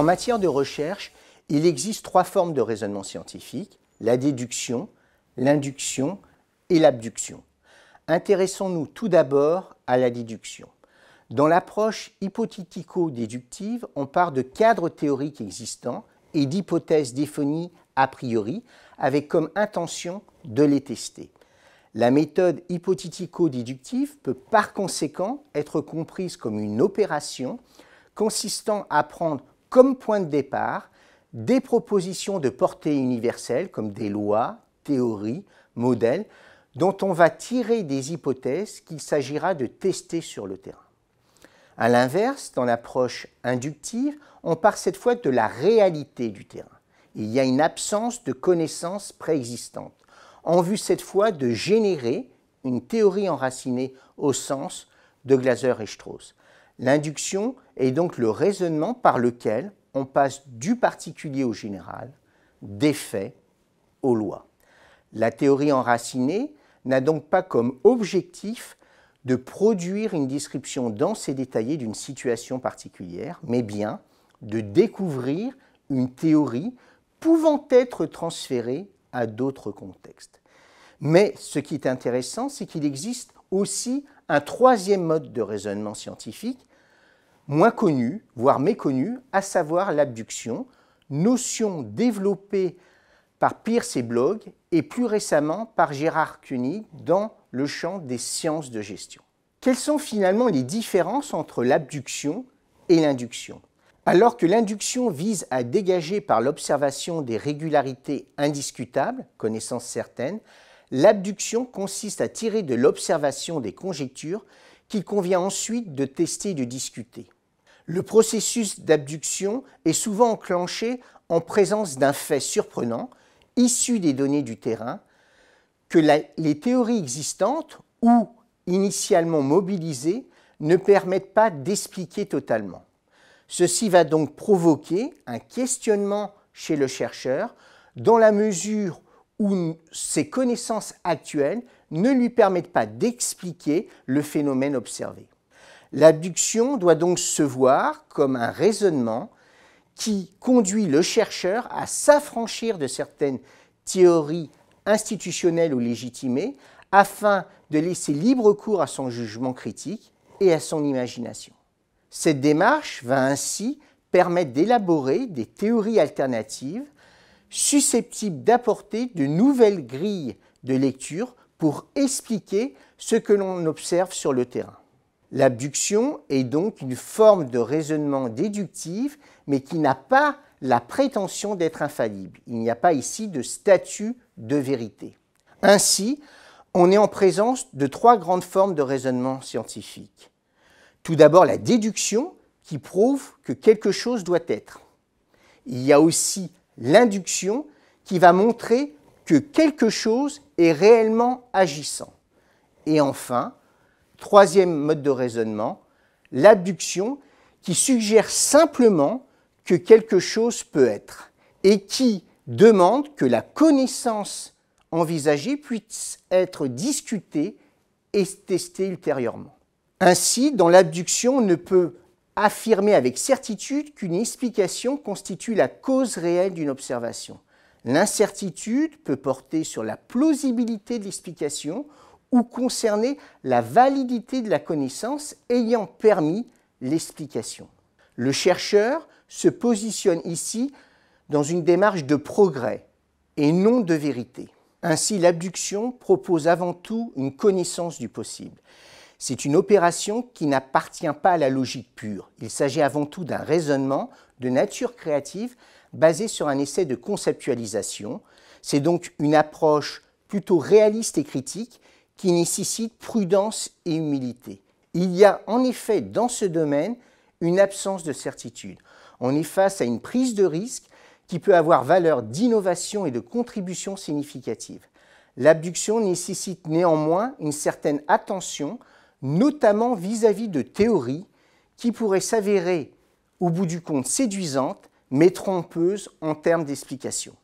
En matière de recherche, il existe trois formes de raisonnement scientifique, la déduction, l'induction et l'abduction. Intéressons-nous tout d'abord à la déduction. Dans l'approche hypothético-déductive, on part de cadres théoriques existants et d'hypothèses définies a priori, avec comme intention de les tester. La méthode hypothético-déductive peut par conséquent être comprise comme une opération consistant à prendre comme point de départ des propositions de portée universelle comme des lois, théories, modèles, dont on va tirer des hypothèses qu'il s'agira de tester sur le terrain. À l'inverse, dans l'approche inductive, on part cette fois de la réalité du terrain. Il y a une absence de connaissances préexistantes, en vue cette fois de générer une théorie enracinée au sens de Glaser et Strauss. L'induction est donc le raisonnement par lequel on passe du particulier au général, des faits aux lois. La théorie enracinée n'a donc pas comme objectif de produire une description dense et détaillée d'une situation particulière, mais bien de découvrir une théorie pouvant être transférée à d'autres contextes. Mais ce qui est intéressant, c'est qu'il existe aussi un troisième mode de raisonnement scientifique, moins connu, voire méconnu, à savoir l'abduction, notion développée par Peirce et Blog et plus récemment par Gerhard Koenig dans le champ des sciences de gestion. Quelles sont finalement les différences entre l'abduction et l'induction ? Alors que l'induction vise à dégager par l'observation des régularités indiscutables, connaissances certaines, l'abduction consiste à tirer de l'observation des conjectures qu'il convient ensuite de tester et de discuter. Le processus d'abduction est souvent enclenché en présence d'un fait surprenant, issu des données du terrain, que les théories existantes ou initialement mobilisées ne permettent pas d'expliquer totalement. Ceci va donc provoquer un questionnement chez le chercheur dans la mesure où ses connaissances actuelles ne lui permettent pas d'expliquer le phénomène observé. L'abduction doit donc se voir comme un raisonnement qui conduit le chercheur à s'affranchir de certaines théories institutionnelles ou légitimées afin de laisser libre cours à son jugement critique et à son imagination. Cette démarche va ainsi permettre d'élaborer des théories alternatives susceptibles d'apporter de nouvelles grilles de lecture pour expliquer ce que l'on observe sur le terrain. L'abduction est donc une forme de raisonnement déductif, mais qui n'a pas la prétention d'être infaillible. Il n'y a pas ici de statut de vérité. Ainsi, on est en présence de trois grandes formes de raisonnement scientifique. Tout d'abord, la déduction, qui prouve que quelque chose doit être. Il y a aussi l'induction, qui va montrer que quelque chose est réellement agissant. Et enfin, troisième mode de raisonnement, l'abduction, qui suggère simplement que quelque chose peut être et qui demande que la connaissance envisagée puisse être discutée et testée ultérieurement. Ainsi, dans l'abduction, on ne peut affirmer avec certitude qu'une explication constitue la cause réelle d'une observation. L'incertitude peut porter sur la plausibilité de l'explication ou concerner la validité de la connaissance ayant permis l'explication. Le chercheur se positionne ici dans une démarche de progrès et non de vérité. Ainsi, l'abduction propose avant tout une connaissance du possible. C'est une opération qui n'appartient pas à la logique pure. Il s'agit avant tout d'un raisonnement de nature créative basé sur un essai de conceptualisation. C'est donc une approche plutôt réaliste et critique qui nécessite prudence et humilité. Il y a en effet dans ce domaine une absence de certitude. On est face à une prise de risque qui peut avoir valeur d'innovation et de contribution significative. L'abduction nécessite néanmoins une certaine attention, notamment vis-à-vis de théories qui pourraient s'avérer, au bout du compte, séduisantes, mais trompeuses en termes d'explication.